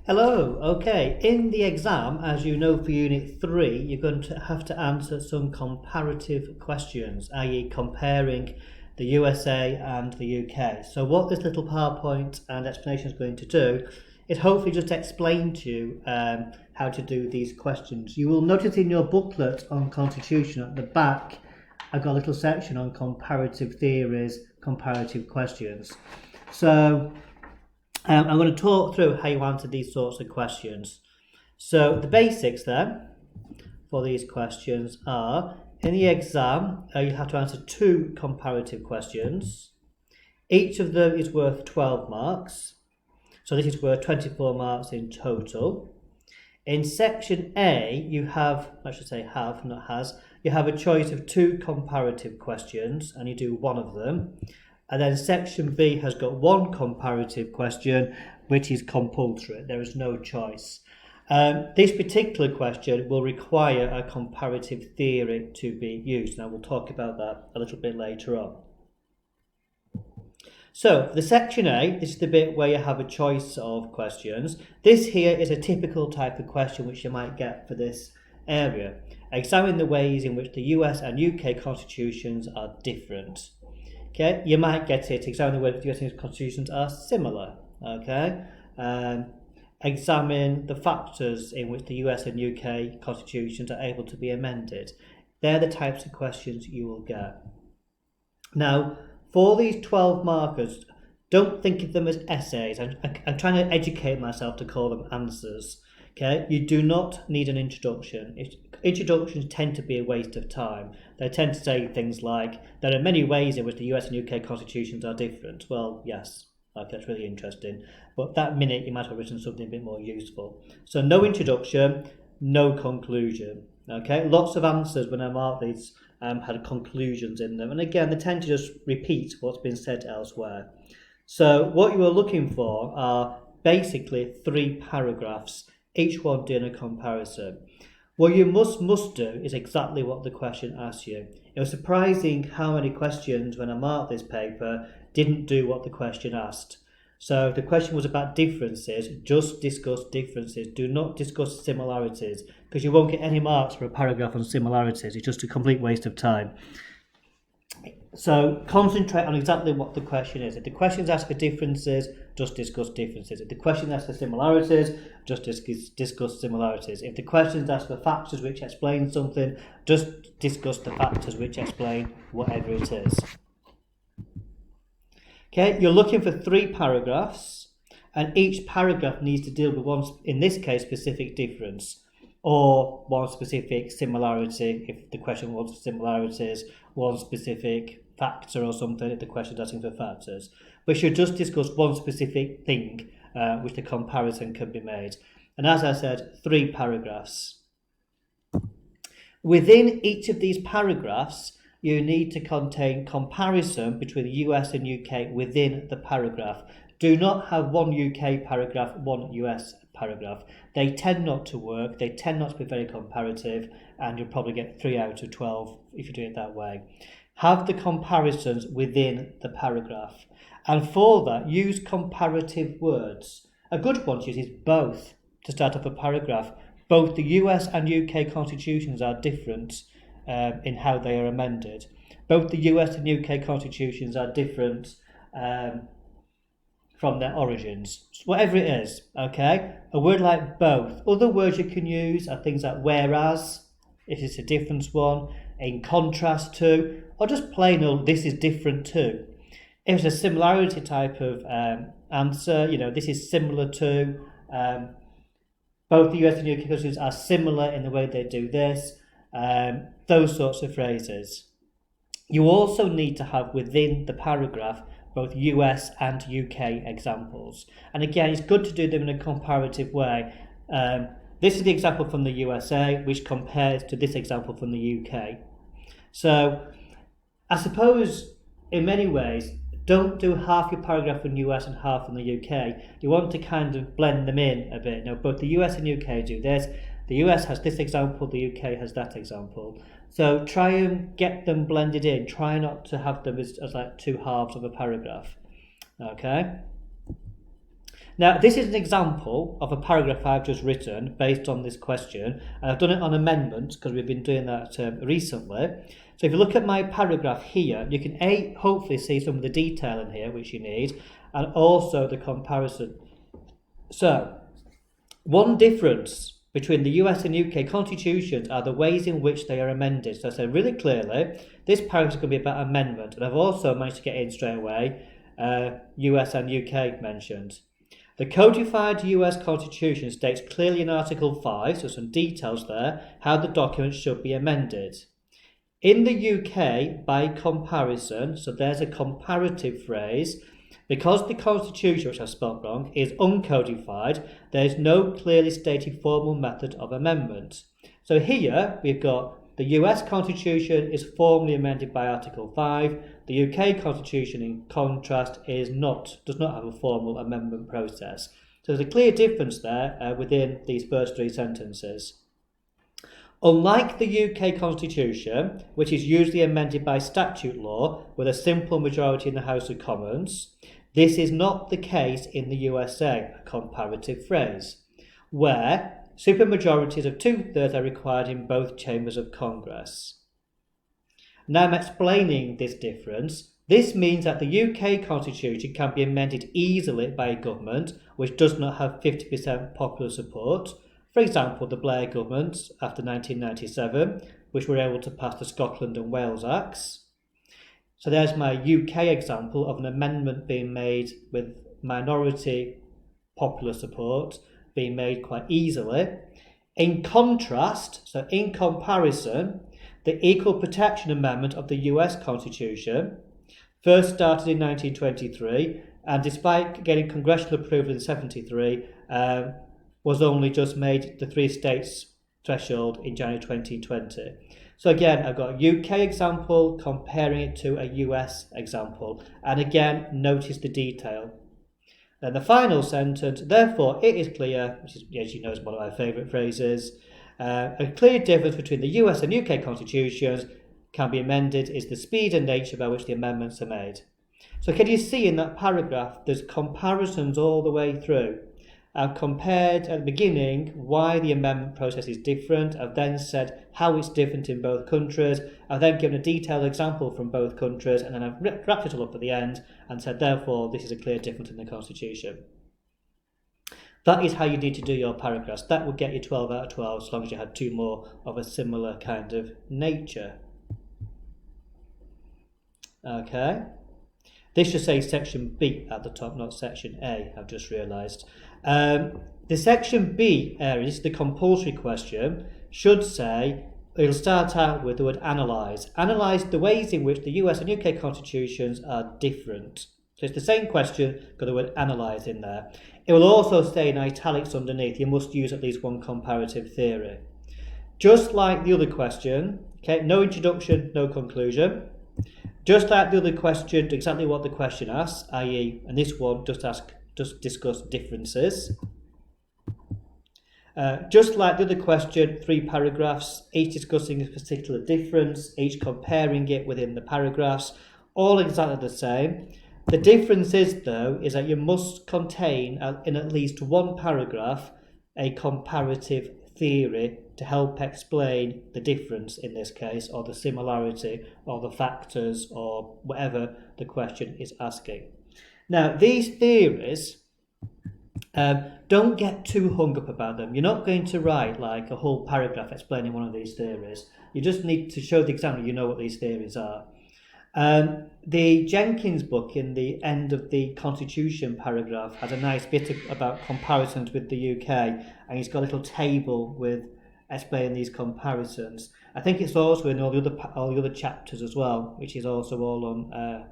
Hello, okay. In the exam, as you know for Unit 3, you're going to have to answer some comparative questions, i.e. comparing the USA and the UK. So what this little PowerPoint and explanation is going to do is hopefully just explain to you how to do these questions. You will notice in your booklet on Constitution at the back, I've got a little section on comparative theories, comparative questions. So I'm going to talk through how you answer these sorts of questions. So the basics then for these questions are, in the exam, you have to answer 2 comparative questions. Each of them is worth 12 marks. So this is worth 24 marks in total. In section A, you have, I should say have, not has, you have a choice of 2 comparative questions and you do one of them. And then section B has got 1 comparative question, which is compulsory. There is no choice. This particular question will require a comparative theory to be used. Now we'll talk about that a little bit later on. So the section A, this is the bit where you have a choice of questions. This here is a typical type of question which you might get for this area. Examine the ways in which the US and UK constitutions are different. Okay, you might get it, examine whether the US constitutions are similar. Okay, examine the factors in which the US and UK constitutions are able to be amended. They're the types of questions you will get. Now, for these 12 markers, don't think of them as essays. I'm trying to educate myself to call them answers. Okay, you do not need an introduction. Introductions tend to be a waste of time. They tend to say things like, there are many ways in which the US and UK constitutions are different. Well, yes, okay, that's really interesting. But that minute you might have written something a bit more useful. So no introduction, no conclusion. Okay, lots of answers when I mark these had conclusions in them. And again, they tend to just repeat what's been said elsewhere. So what you are looking for are basically 3 paragraphs, each one doing a comparison. What you must do is exactly what the question asks you. It was surprising how many questions, when I marked this paper, didn't do what the question asked. So if the question was about differences, just discuss differences. Do not discuss similarities, because you won't get any marks for a paragraph on similarities. It's just a complete waste of time. So concentrate on exactly what the question is. If the question is asked for differences, just discuss differences. If the question is asked for similarities, just discuss similarities. If the question is asked for factors which explain something, just discuss the factors which explain whatever it is. Okay, you're looking for 3 paragraphs, and each paragraph needs to deal with one, in this case, specific difference, or one specific similarity if the question wants similarities, one specific factor or something if the question is asking for factors. We should just discuss one specific thing which the comparison can be made. And as I said, 3 paragraphs. Within each of these paragraphs, you need to contain comparison between the US and UK within the paragraph. Do not have one UK paragraph, one US paragraph. They tend not to work, they tend not to be very comparative, and you'll probably get 3 out of 12 if you do it that way. Have the comparisons within the paragraph. And for that, use comparative words. A good one to use is both to start off a paragraph. Both the US and UK constitutions are different in how they are amended. Both the US and UK constitutions are different from their origins. Whatever it is, okay? A word like both. Other words you can use are things like whereas, if it's a different one, in contrast to, or just plain old this is different to. If it's a similarity type of answer, this is similar to, both the US and UK constitutions are similar in the way they do this, those sorts of phrases. You also need to have within the paragraph both US and UK examples. And again, it's good to do them in a comparative way. This is the example from the USA, which compares to this example from the UK. So I suppose in many ways, don't do half your paragraph in the US and half in the UK. You want to kind of blend them in a bit. Now, both the US and UK do this. The US has this example, the UK has that example. So try and get them blended in. Try not to have them as like 2 halves of a paragraph. Okay? Now, this is an example of a paragraph I've just written based on this question, and I've done it on amendments because we've been doing that recently. So if you look at my paragraph here, you can hopefully see some of the detail in here which you need, and also the comparison. So, one difference between the US and UK constitutions are the ways in which they are amended. So I said really clearly, this paragraph is going to be about amendment, and I've also managed to get in straight away US and UK mentioned. The codified US Constitution states clearly in Article 5, so some details there, how the document should be amended. In the UK, by comparison, so there's a comparative phrase, because the Constitution, which I spelled wrong, is uncodified, there is no clearly stated formal method of amendment. So here we've got the US Constitution is formally amended by Article 5. The UK Constitution, in contrast, does not have a formal amendment process. So there's a clear difference there within these first three sentences. Unlike the UK Constitution, which is usually amended by statute law with a simple majority in the House of Commons, this is not the case in the USA, a comparative phrase, where supermajorities of 2/3 are required in both chambers of Congress. Now I'm explaining this difference. This means that the UK Constitution can be amended easily by a government which does not have 50% popular support. For example, the Blair government after 1997, which were able to pass the Scotland and Wales Acts. So there's my UK example of an amendment being made with minority popular support, being made quite easily. In contrast, so in comparison, the Equal Protection Amendment of the US Constitution first started in 1923, and despite getting congressional approval in 1973, was only just made the 3 states threshold in January 2020. So again, I've got a UK example comparing it to a US example, and again, notice the detail. Then the final sentence, therefore it is clear, which is, as you know, is one of my favourite phrases, a clear difference between the US and UK constitutions can be amended is the speed and nature by which the amendments are made. So can you see in that paragraph there's comparisons all the way through. I've compared at the beginning why the amendment process is different. I've then said how it's different in both countries. I've then given a detailed example from both countries, and then I've wrapped it all up at the end and said, therefore, this is a clear difference in the Constitution. That is how you need to do your paragraphs. That would get you 12 out of 12 as long as you had 2 more of a similar kind of nature. Okay. This should say section B at the top, not section A, I've just realised. The section B area, this is the compulsory question, should say, it'll start out with the word analyse. Analyse the ways in which the US and UK constitutions are different. So it's the same question, got the word analyse in there. It will also say in italics underneath, you must use at least one comparative theory. Just like the other question, okay, no introduction, no conclusion. Just like the other question, exactly what the question asks, i.e., and this one just discuss differences. Just like the other question, 3 paragraphs, each discussing a particular difference, each comparing it within the paragraphs, all exactly the same. The difference is, though, is that you must contain in at least one paragraph a comparative theory to help explain the difference in this case, or the similarity, or the factors, or whatever the question is asking. Now, these theories, don't get too hung up about them. You're not going to write like a whole paragraph explaining one of these theories. You just need to show the examiner you know what these theories are. The Jenkins book in the end of the Constitution paragraph has a nice bit about comparisons with the UK, and he's got a little table with explaining these comparisons. I think it's also in all the other chapters as well, which is also all on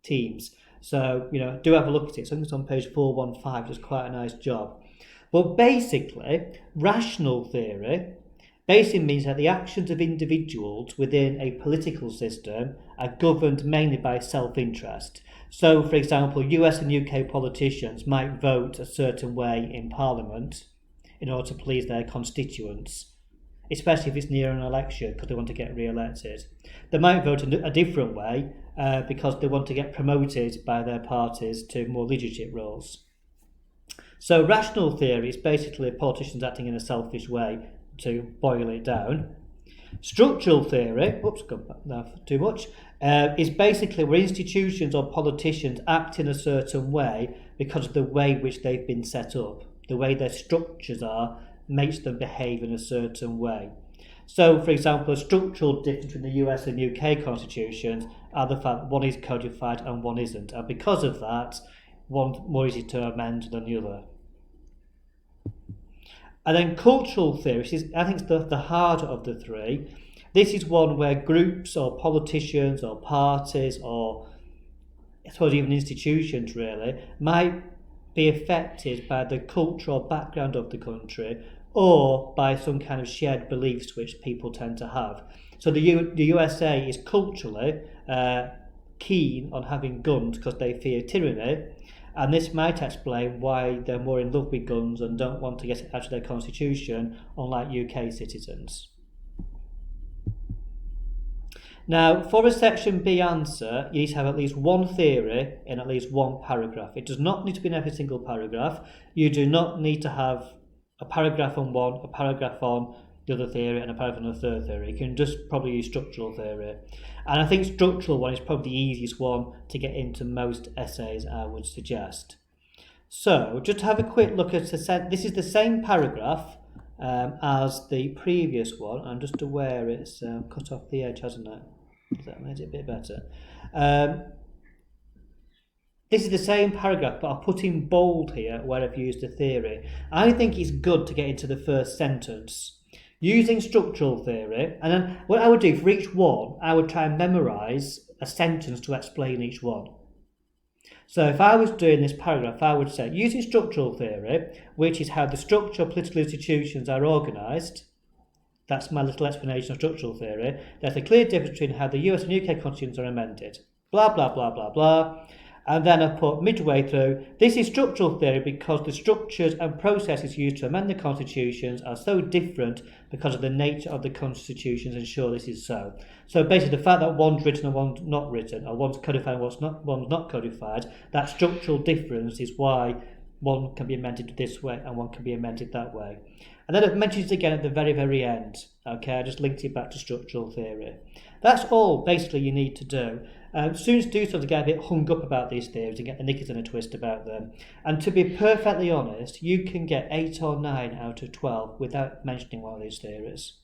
Teams. So, do have a look at it. So I think it's on page 415, does quite a nice job. But basically, rational theory basically means that the actions of individuals within a political system are governed mainly by self-interest. So, for example, US and UK politicians might vote a certain way in Parliament in order to please their constituents, especially if it's near an election because they want to get re-elected. They might vote a different way because they want to get promoted by their parties to more leadership roles. So rational theory is basically politicians acting in a selfish way, to boil it down. Structural theory, oops, gone back now too much, is basically where institutions or politicians act in a certain way because of the way which they've been set up. The way their structures are makes them behave in a certain way. So, for example, a structural difference between the US and UK constitutions are the fact that one is codified and one isn't. And because of that, one's more easy to amend than the other. And then cultural theory, which is, I think, the harder of the three. This is one where groups or politicians or parties or, I suppose, even institutions really, might be affected by the cultural background of the country or by some kind of shared beliefs which people tend to have. So the USA is culturally keen on having guns because they fear tyranny, and this might explain why they're more in love with guns and don't want to get it out of their constitution, unlike UK citizens. Now, for a section B answer, you need to have at least one theory in at least one paragraph. It does not need to be in every single paragraph. You do not need to have a paragraph on one, a paragraph on the other theory, and a paragraph on the third theory. You can just probably use structural theory. And I think structural one is probably the easiest one to get into most essays, I would suggest. So, just to have a quick look at this is the same paragraph as the previous one. I'm just aware it's cut off the edge, hasn't it? That made it a bit better. This is the same paragraph, but I'll put in bold here where I've used a theory. I think it's good to get into the first sentence using structural theory, and then what I would do for each one, I would try and memorise a sentence to explain each one. So if I was doing this paragraph, I would say, using structural theory, which is how the structure of political institutions are organised, that's my little explanation of structural theory, there's a clear difference between how the US and UK constitutions are amended. Blah, blah, blah, blah, blah. And then I put midway through, this is structural theory because the structures and processes used to amend the constitutions are so different because of the nature of the constitutions, ensure this is so. So basically the fact that one's written and one's not written, or one's codified and one's not codified, that structural difference is why one can be amended this way and one can be amended that way. And then I've mentioned it again at the very, very end. Okay, I just linked it back to structural theory. That's all basically you need to do. Students do sort of get a bit hung up about these theories and get the knickers in a twist about them. And to be perfectly honest, you can get 8 or 9 out of 12 without mentioning one of these theories.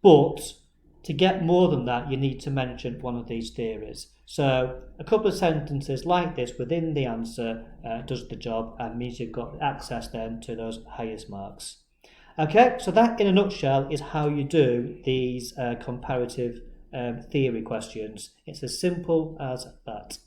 But to get more than that, you need to mention one of these theories. So a couple of sentences like this within the answer does the job and means you've got access then to those highest marks. Okay, so that in a nutshell is how you do these comparative theory questions. It's as simple as that.